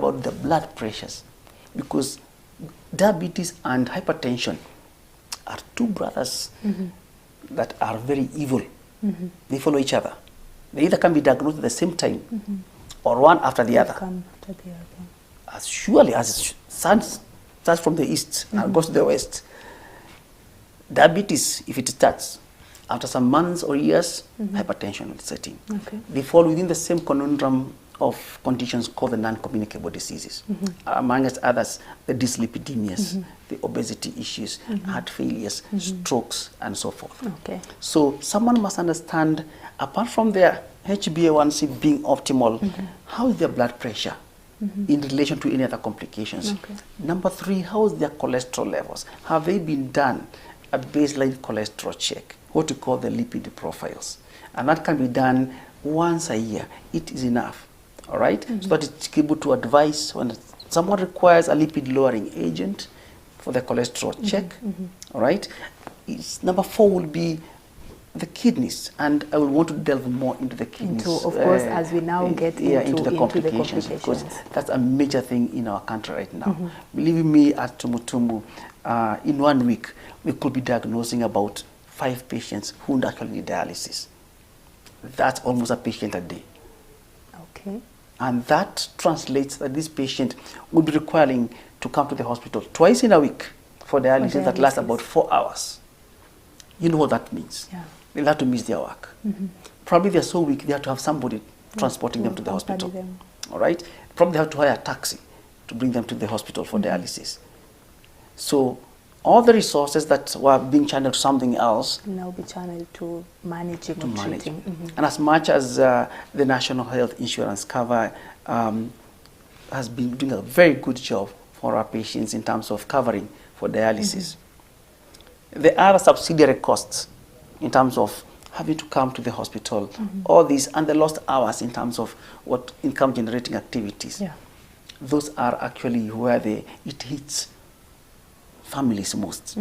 about the blood pressures, because diabetes and hypertension are two brothers that are very evil. They follow each other. They either can be diagnosed at the same time or one after the other. Come after the other. As surely as sun starts from the east and goes to the west, diabetes, if it starts, after some months or years, hypertension will set in. Okay. They fall within the same conundrum of conditions called the non-communicable diseases. Amongst others, the dyslipidemias, the obesity issues, heart failures, strokes, and so forth. Okay. So someone must understand, apart from their HbA1c being optimal, how is their blood pressure in relation to any other complications? Okay. Number 3, how is their cholesterol levels? Have they been done a baseline cholesterol check, what we call the lipid profiles? And that can be done once a year. It is enough, all right? So that it's able to advise when someone requires a lipid lowering agent for the cholesterol check, all right? Number 4 will be the kidneys, and I will want to delve more into the kidneys. Of course, as we now get into the complications, because that's a major thing in our country right now. Believe me, at Tumutumu, in 1 week, we could be diagnosing about 5 patients who actually need dialysis. That's almost a patient a day. Okay. And that translates that this patient will be requiring to come to the hospital twice in a week for dialysis that lasts about 4 hours. You know what that means. Yeah. They'll have to miss their work. Probably they're so weak, they have to have somebody transporting them to the hospital. All right? Probably they have to hire a taxi to bring them to the hospital for dialysis. So all the resources that were being channeled to something else now be channeled to managing and treating. And as much as the National Health Insurance cover has been doing a very good job for our patients in terms of covering for dialysis, there are subsidiary costs in terms of having to come to the hospital, all these, and the lost hours in terms of what income generating activities. Yeah. Those are actually where it hits families most.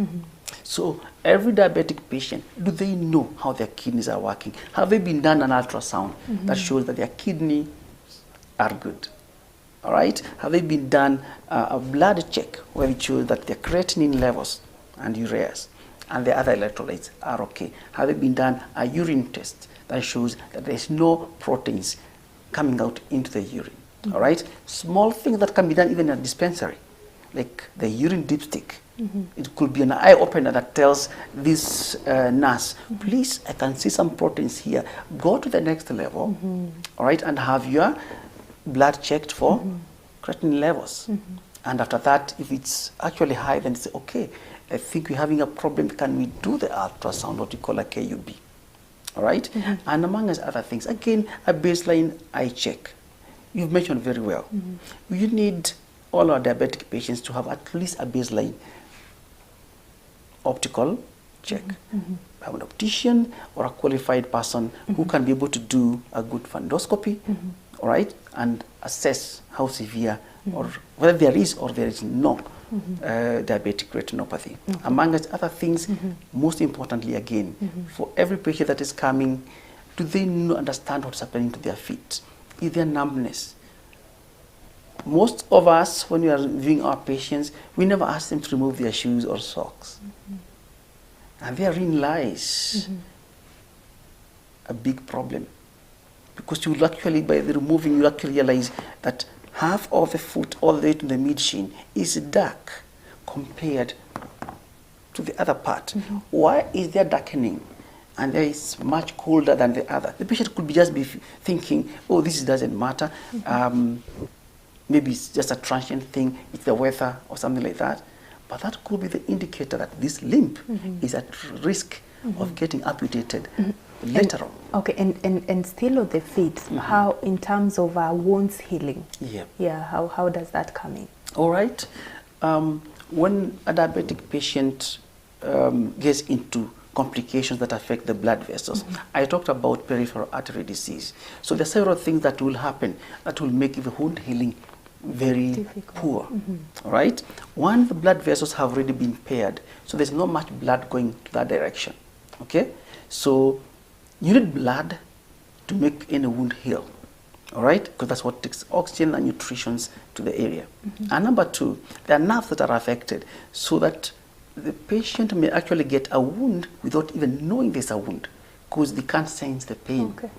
So every diabetic patient, do they know how their kidneys are working? Have they been done an ultrasound that shows that their kidneys are good? All right? Have they been done a blood check where it shows that their creatinine levels and ureas and the other electrolytes are okay? Have they been done a urine test that shows that there's no proteins coming out into the urine? All right? Small things that can be done even in a dispensary, like the urine dipstick. It could be an eye opener that tells this nurse, please, I can see some proteins here. Go to the next level, all right, and have your blood checked for creatinine levels. And after that, if it's actually high, then say, okay, I think we're having a problem. Can we do the ultrasound, what we call a KUB? All right? And among other things, again, a baseline eye check. You've mentioned very well. You need all our diabetic patients to have at least a baseline optical check. Have an optician or a qualified person who can be able to do a good fundoscopy, all right, and assess how severe or whether there is or there is no diabetic retinopathy. Among other things, most importantly again, for every patient that is coming, do they understand what's happening to their feet? Is there numbness? Most of us, when we are viewing our patients, we never ask them to remove their shoes or socks. And therein lies a big problem. Because you will actually, by the removing, you actually realize that half of the foot all the way to the mid-shin is dark compared to the other part. Why is there darkening? And there is much colder than the other. The patient could just be thinking, oh, this doesn't matter. Maybe it's just a transient thing, it's the weather or something like that. But that could be the indicator that this limb is at risk of getting amputated later on. Okay, and still on the feet, how, in terms of wounds healing? How does that come in? All right. When a diabetic patient gets into complications that affect the blood vessels, I talked about peripheral artery disease. So there are several things that will happen that will make the wound healing very poor. All right. One, the blood vessels have already been impaired, so there's not much blood going to that direction. Okay. So you need blood to make any wound heal. all right? Because that's what takes oxygen and nutrition to the area. And number two, there are nerves that are affected, so that the patient may actually get a wound without even knowing there's a wound, because they can't sense the pain. Okay.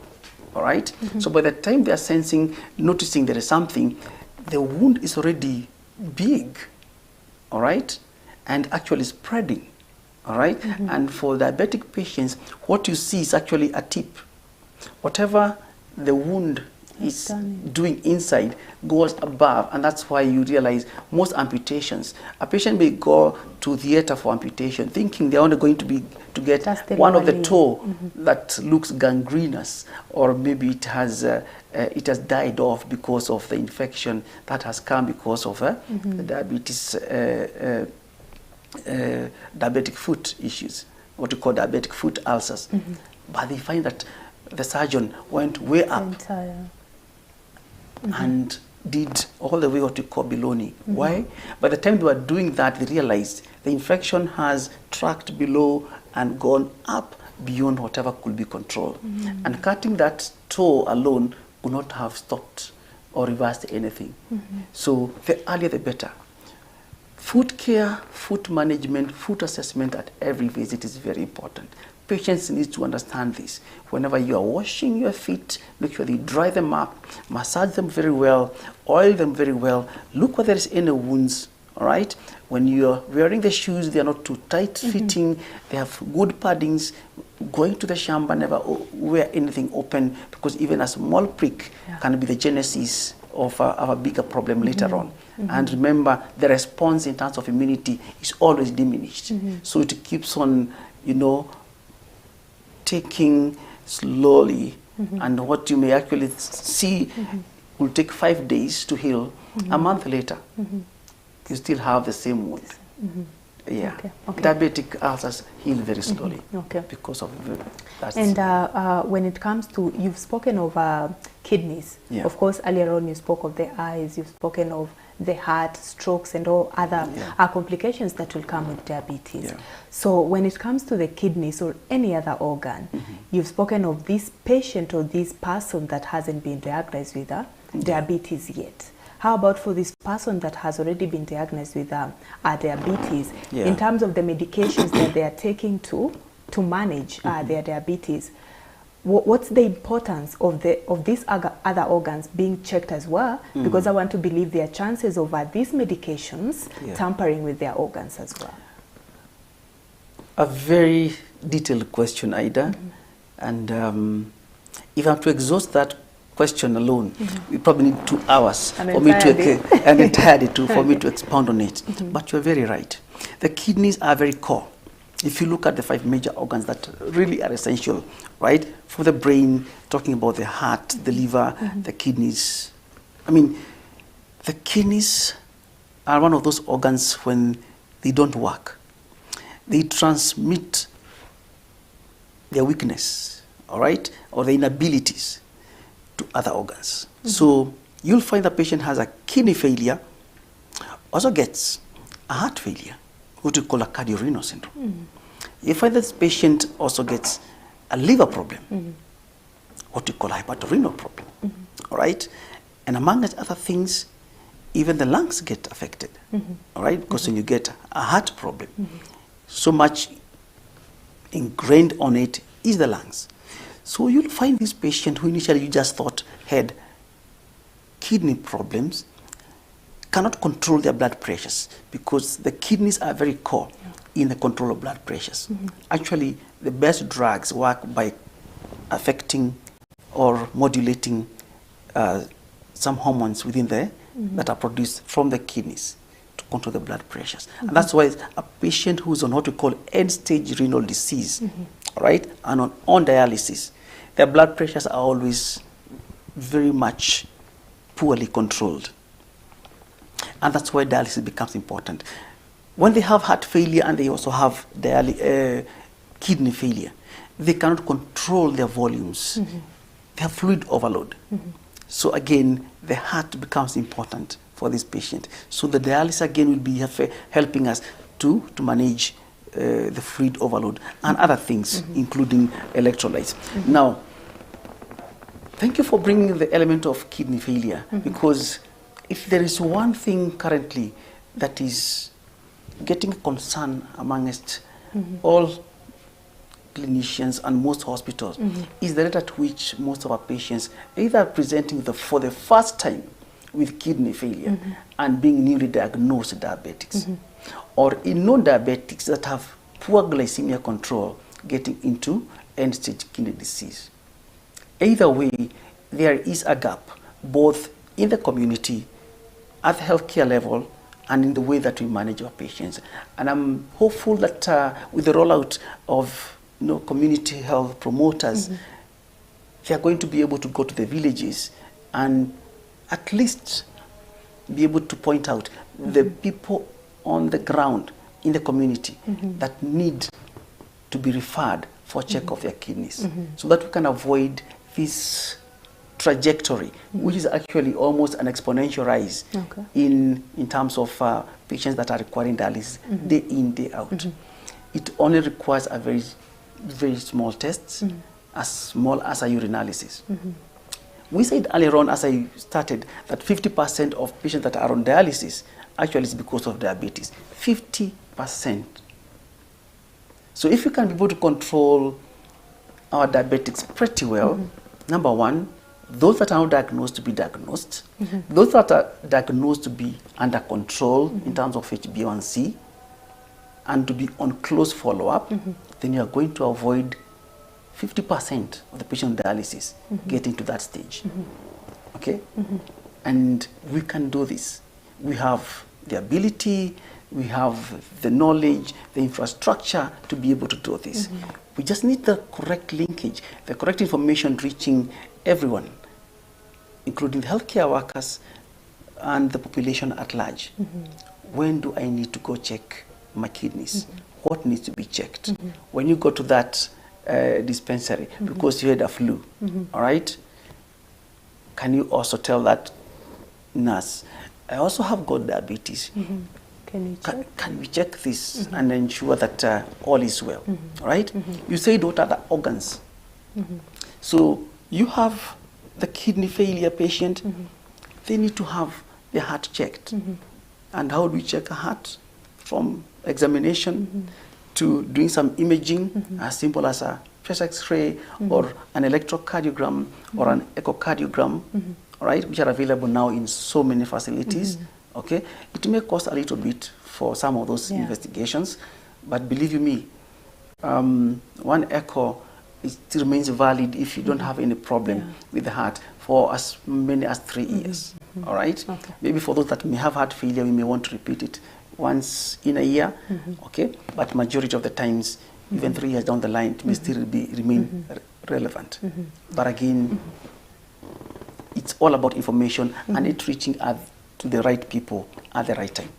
All right? So by the time they are noticing there is something, the wound is already big, all right? And actually spreading, all right? And for diabetic patients, what you see is actually a tip. Whatever the wound is doing inside goes above, and that's why you realize most amputations, a patient may go to theater for amputation thinking they're only going to get one of the toe that looks gangrenous, or maybe it has died off because of the infection that has come because of the diabetes, diabetic foot issues, what we call diabetic foot ulcers. But they find that the surgeon went way up and did all the way what we call below-knee. Why? By the time they were doing that, they realized the infection has tracked below and gone up beyond whatever could be controlled. And cutting that toe alone would not have stopped or reversed anything. So the earlier the better. Foot care, foot management, foot assessment at every visit is very important. Patients need to understand this. Whenever you are washing your feet, make sure they dry them up, massage them very well, oil them very well, look whether there's any wounds, all right? When you're wearing the shoes, they are not too tight fitting, they have good paddings. Going to the shamba, never wear anything open, because even a small prick can be the genesis of a bigger problem later on. And remember, the response in terms of immunity is always diminished. So it keeps on, you know, taking slowly, and what you may actually see will take 5 days to heal. A month later, you still have the same wound. Yeah. Okay. Diabetic ulcers heal very slowly because of that. And when it comes to, you've spoken of kidneys. Of course, earlier on you spoke of the eyes, you've spoken of the heart, strokes, and all other complications that will come with diabetes. So when it comes to the kidneys or any other organ, you've spoken of this patient or this person that hasn't been diagnosed with diabetes yet. How about for this person that has already been diagnosed with diabetes, in terms of the medications that they are taking to manage their diabetes? What's the importance of these other organs being checked as well? Because I want to believe there are chances of these medications tampering with their organs as well. A very detailed question, Ida. And if I'm to exhaust that question alone, we probably need 2 hours for me to an entire day for me to expound on it. But you're very right. The kidneys are very core. If you look at the 5 major organs that really are essential, right? For the brain, talking about the heart, the liver, the kidneys. I mean, the kidneys are one of those organs when they don't work. They transmit their weakness, all right? Or their inabilities to other organs. So you'll find the patient has a kidney failure, also gets a heart failure, what we call a cardiorenal syndrome. You find this patient also gets a liver problem, what we call a hepatorenal problem, all right? And among other things, even the lungs get affected, all right? Because when you get a heart problem, so much ingrained on it is the lungs. So you'll find this patient who initially you just thought had kidney problems, cannot control their blood pressures, because the kidneys are very core in the control of blood pressures. Actually, the best drugs work by affecting or modulating some hormones within there that are produced from the kidneys to control the blood pressures. And that's why a patient who's on what we call end-stage renal disease, right, and on dialysis, their blood pressures are always very much poorly controlled. And that's why dialysis becomes important. When they have heart failure and they also have kidney failure, they cannot control their volumes. They have fluid overload. So again, the heart becomes important for this patient. So the dialysis again will be helping us to manage the fluid overload and other things, including electrolytes. Now, Thank you for bringing the element of kidney failure, because if there is one thing currently that is getting concern amongst all clinicians and most hospitals is the rate at which most of our patients either presenting for the first time with kidney failure and being newly diagnosed diabetics, or in non-diabetics that have poor glycemia control getting into end-stage kidney disease. Either way, there is a gap both in the community, at the healthcare level, and in the way that we manage our patients. And I'm hopeful that with the rollout of community health promoters, they are going to be able to go to the villages and at least be able to point out the people on the ground in the community that need to be referred for check of their kidneys, so that we can avoid this trajectory, which is actually almost an exponential rise in terms of patients that are requiring dialysis day in, day out. It only requires a very, very small tests, as small as a urinalysis. We said earlier on, as I started, that 50% of patients that are on dialysis actually is because of diabetes. 50%. So if we can be able to control our diabetics pretty well, number one, those that are not diagnosed to be diagnosed, those that are diagnosed to be under control in terms of HbA1c, and to be on close follow-up, then you are going to avoid 50% of the patient dialysis getting to that stage. Okay? And we can do this. We have the ability, we have the knowledge, the infrastructure to be able to do this. We just need the correct linkage, the correct information reaching everyone, including the healthcare workers and the population at large. When do I need to go check my kidneys? What needs to be checked? When you go to that dispensary because you had a flu, all right? Can you also tell that nurse, I also have got diabetes. Can you check? Can we check this and ensure that all is well, all right? You said what are the organs? So you have the kidney failure patient, they need to have their heart checked. And how do we check a heart? From examination to doing some imaging, as simple as a chest X-ray or an electrocardiogram or an echocardiogram, all right, which are available now in so many facilities. Okay, it may cost a little bit for some of those investigations, but believe you me, one echo still remains valid if you don't have any problem with the heart for as many as 3 years. All right, maybe for those that may have heart failure, we may want to repeat it once in a year. Okay, but majority of the times, even 3 years down the line, it may still remain relevant. But again, it's all about information and it reaching to the right people at the right time.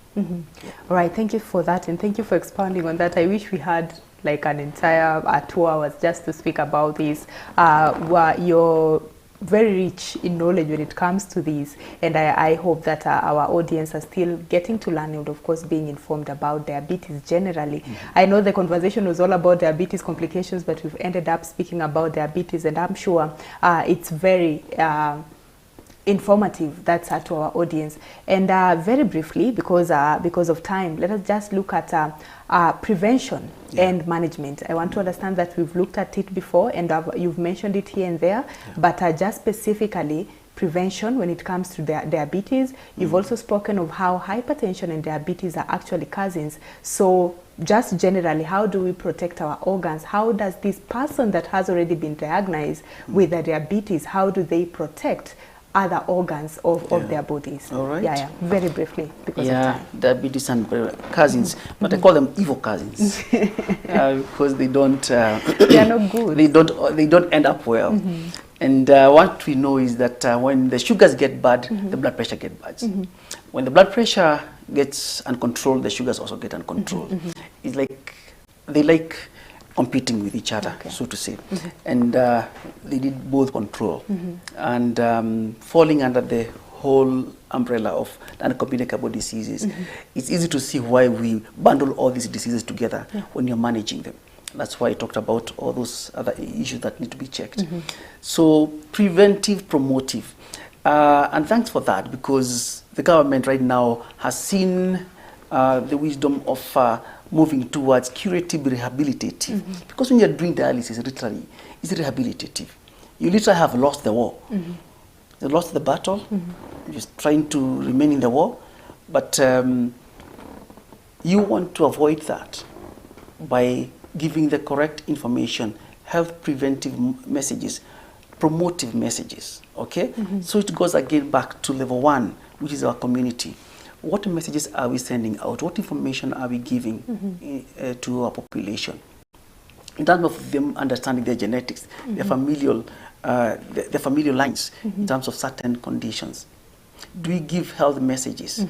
All right, thank you for that, and thank you for expounding on that. I wish we had like an entire 2 hours just to speak about this. You're very rich in knowledge when it comes to this, and I hope that our audience are still getting to learn and of course being informed about diabetes generally. I know the conversation was all about diabetes complications, but we've ended up speaking about diabetes, and I'm sure it's very informative, that's to our audience. And very briefly, because of time, let us just look at prevention and management. I want to understand that we've looked at it before, and you've mentioned it here and there, but just specifically prevention when it comes to diabetes. You've also spoken of how hypertension and diabetes are actually cousins. So just generally, how do we protect our organs? How does this person that has already been diagnosed with the diabetes, how do they protect other organs of their bodies? All right. Very briefly, because of time. Diabetes and cousins, but I call them evil cousins because they don't. They are not good. They don't end up well. And what we know is that when the sugars get bad, the blood pressure gets bad. When the blood pressure gets uncontrolled, the sugars also get uncontrolled. It's like they like competing with each other, so to say. And they need both control. And falling under the whole umbrella of uncommunicable diseases, it's easy to see why we bundle all these diseases together when you're managing them. That's why I talked about all those other issues that need to be checked. So preventive, promotive. And thanks for that, because the government right now has seen the wisdom of moving towards curative rehabilitative. Because when you're doing dialysis, literally, it's rehabilitative. You literally have lost the war. You lost the battle, just trying to remain in the war. But you want to avoid that by giving the correct information, health preventive messages, promotive messages, okay? So it goes again back to level 1, which is our community. What messages are we sending out? What information are we giving to our population? In terms of them understanding their genetics, their familial lines, in terms of certain conditions. Do we give health messages?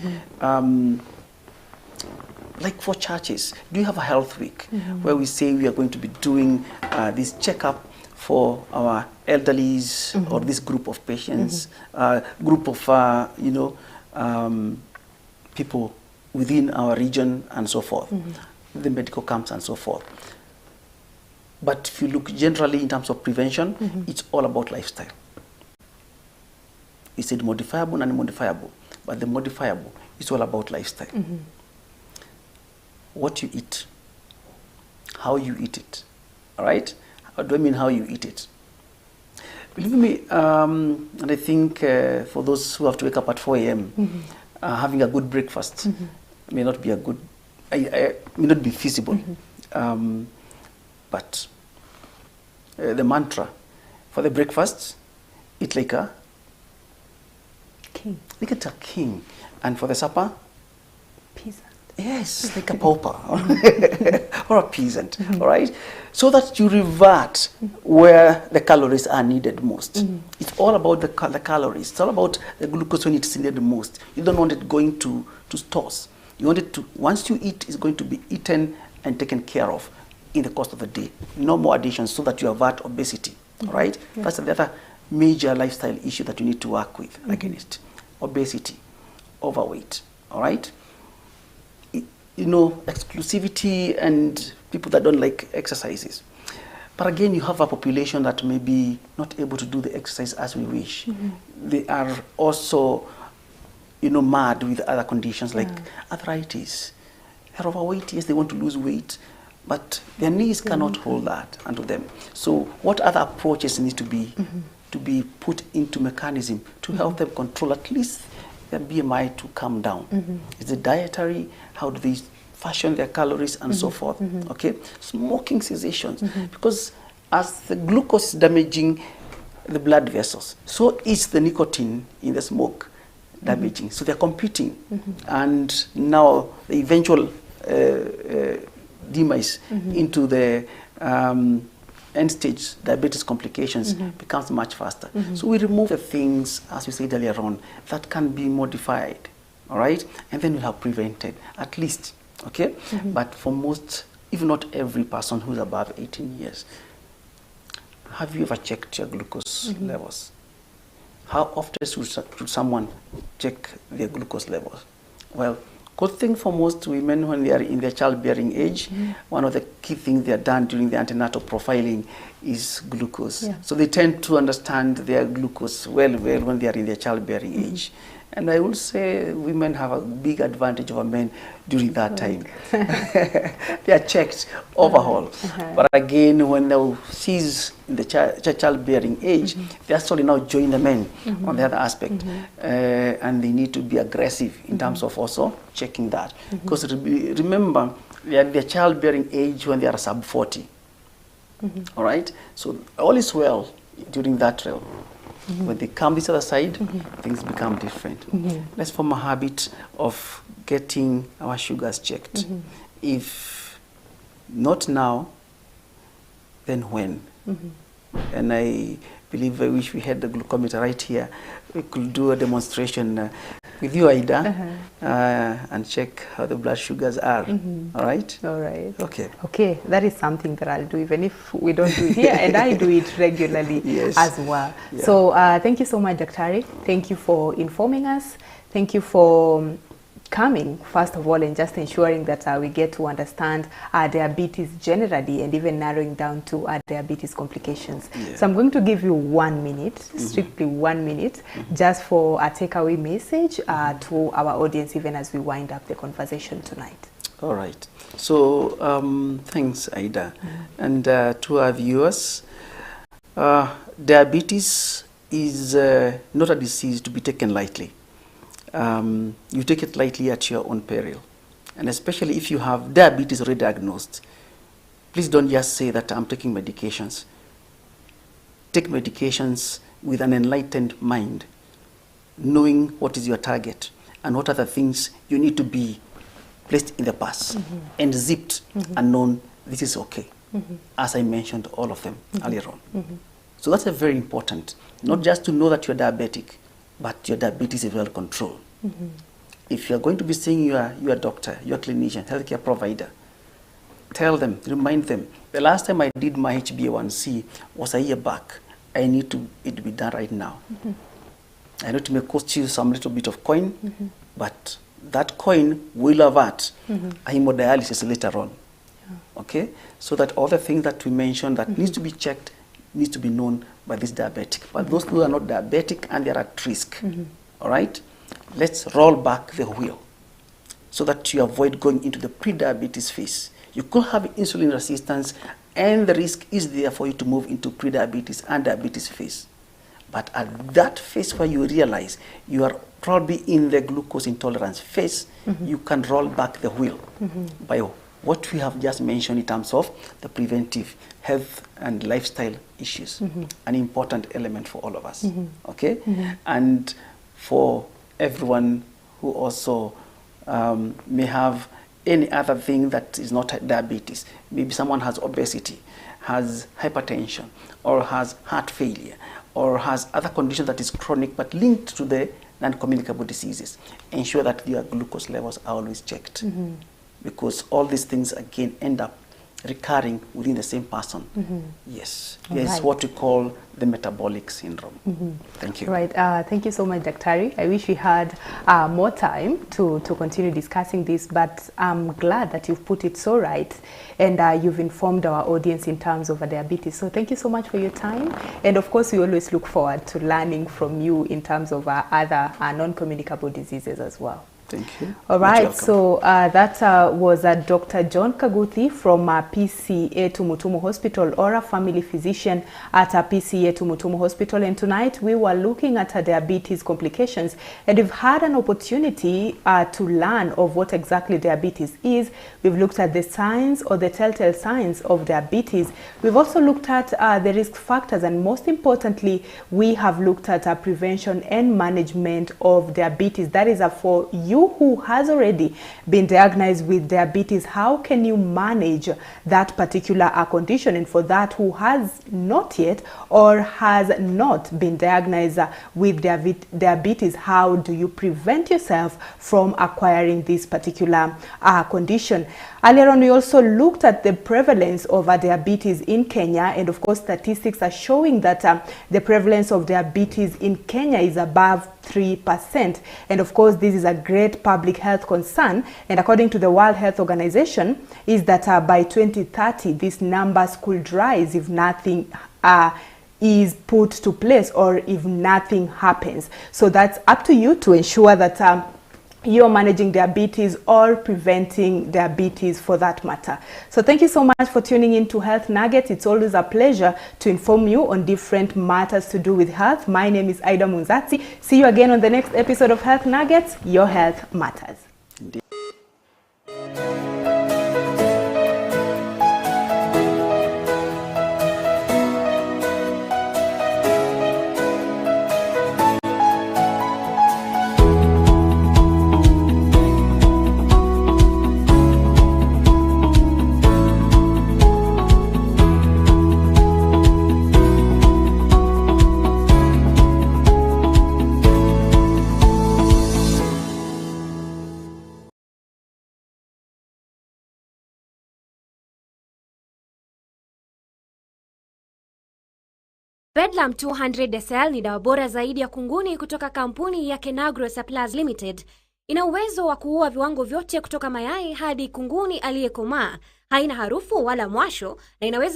Like for churches, do you have a health week where we say we are going to be doing this checkup for our elderlies or this group of patients, group of, you know, people within our region and so forth, the medical camps and so forth. But if you look generally in terms of prevention, it's all about lifestyle. We said modifiable and modifiable, but the modifiable is all about lifestyle. What you eat, how you eat it, all right? What do I mean how you eat it? Believe me, and I think for those who have to wake up at 4 a.m., having a good breakfast may not be may not be feasible. But the mantra for the breakfast, eat like a king. Look at a king. And for the supper, Peasant. yes, like a pauper or a peasant, all right? So that you revert where the calories are needed most. It's all about the calories. It's all about the glucose when it's needed most. You don't want it going to stores. You want it to, once you eat, it's going to be eaten and taken care of in the course of the day. No more additions, so that you avert obesity, all right? Yeah. That's the other major lifestyle issue that you need to work with against. Obesity, overweight, all right? You know, exclusivity and people that don't like exercises. But again, you have a population that may be not able to do the exercise as we wish. They are also, you know, mad with other conditions like arthritis. They're overweight, yes, they want to lose weight, but their knees cannot hold that unto them. So what other approaches need to be put into mechanism to help them control at least their BMI to come down? Is it dietary? How do they fashion their calories and so forth? Okay, smoking cessations, because as the glucose is damaging the blood vessels, so is the nicotine in the smoke damaging. So they're competing, and now the eventual demise into the end stage diabetes complications becomes much faster. So we remove the things, as we said earlier on, that can be modified, all right? And then we'll have prevented, at least, okay? But for most, if not every person who's above 18 years, have you ever checked your glucose levels? How often should someone check their glucose levels? Well, good thing for most women when they are in their childbearing age, one of the key things they are done during the antenatal profiling is glucose. Yeah. So they tend to understand their glucose well when they are in their childbearing age. And I would say women have a big advantage over men during that time. They are checked overall. But again, when they cease in the childbearing age, they actually now join the men on the other aspect. And they need to be aggressive in terms of also checking that. Because remember, they are at their childbearing age when they are sub 40. All right? So all is well during that realm. When they come this other side, things become different. Let's form a habit of getting our sugars checked. If not now, then when? And I believe, I wish we had the glucometer right here. We could do a demonstration with you, Aida, and check how the blood sugars are. All right? All right. Okay. Okay, that is something that I'll do, even if we don't do it here, and I do it regularly as well. Yeah. So thank you so much, Daktari. Thank you for informing us. Thank you for coming, first of all, and just ensuring that we get to understand diabetes generally and even narrowing down to diabetes complications. Yeah. So I'm going to give you 1 minute, strictly 1 minute, just for a takeaway message to our audience, even as we wind up the conversation tonight. All right. So thanks, Aida. And to our viewers, diabetes is not a disease to be taken lightly. You take it lightly at your own peril. And especially if you have diabetes already diagnosed, please don't just say that I'm taking medications. Take medications with an enlightened mind, knowing what is your target and what are the things you need to be placed in the past and zipped and known this is okay, as I mentioned all of them earlier on. So that's a very important, not just to know that you're diabetic, but your diabetes is well controlled. If you're going to be seeing your doctor, your clinician, healthcare provider, tell them, remind them, the last time I did my HbA1c was a year back. I need it to be done right now. I know it may cost you some little bit of coin, but that coin will avert a hemodialysis later on. Okay? So that all the things that we mentioned that needs to be checked, needs to be known by this diabetic. But those who are not diabetic and they are at risk, all right? Let's roll back the wheel so that you avoid going into the pre-diabetes phase. You could have insulin resistance and the risk is there for you to move into pre-diabetes and diabetes phase. But at that phase where you realize you are probably in the glucose intolerance phase, you can roll back the wheel by what we have just mentioned in terms of the preventive health and lifestyle issues, an important element for all of us, okay? And for everyone who also may have any other thing that is not diabetes. Maybe someone has obesity, has hypertension, or has heart failure, or has other condition that is chronic but linked to the non-communicable diseases. Ensure that their glucose levels are always checked. Because all these things again end up recurring within the same person. Yes, yes, what we call the metabolic syndrome. Thank you. Right, thank you so much, Daktari. I wish we had more time to continue discussing this, but I'm glad that you've put it so right and you've informed our audience in terms of diabetes. So thank you so much for your time. And of course, we always look forward to learning from you in terms of other non-communicable diseases as well. Thank you. All right, so that was Dr. John Kaguthi from PCA Tumutumu Hospital, or a family physician at PCA Tumutumu Hospital. And tonight we were looking at diabetes complications, and we've had an opportunity to learn of what exactly diabetes is. We've looked at the signs or the telltale signs of diabetes. We've also looked at the risk factors, and most importantly, we have looked at prevention and management of diabetes. That is for you who has already been diagnosed with diabetes. How can you manage that particular condition? And for that who has not yet or has not been diagnosed with diabetes, how do you prevent yourself from acquiring this particular condition? Earlier on, we also looked at the prevalence of diabetes in Kenya, and of course statistics are showing that the prevalence of diabetes in Kenya is above 3%. And of course, this is a great public health concern. And according to the World Health Organization, is that by 2030, these numbers could rise if nothing is put to place or if nothing happens. So that's up to you to ensure that you're managing diabetes or preventing diabetes for that matter. So thank you so much for tuning in to Health Nuggets. It's always a pleasure to inform you on different matters to do with health. My name is Aida Munzatsi. See you again on the next episode of Health Nuggets. Your health matters. Indeed. Bedlam 200 SL ni dawa bora zaidi ya kunguni kutoka kampuni ya Kenagro Supplies Limited Ina uwezo wa kuua viwango vyote kutoka mayai hadi kunguni aliyekomaa. Haina harufu wala mwasho na inaweza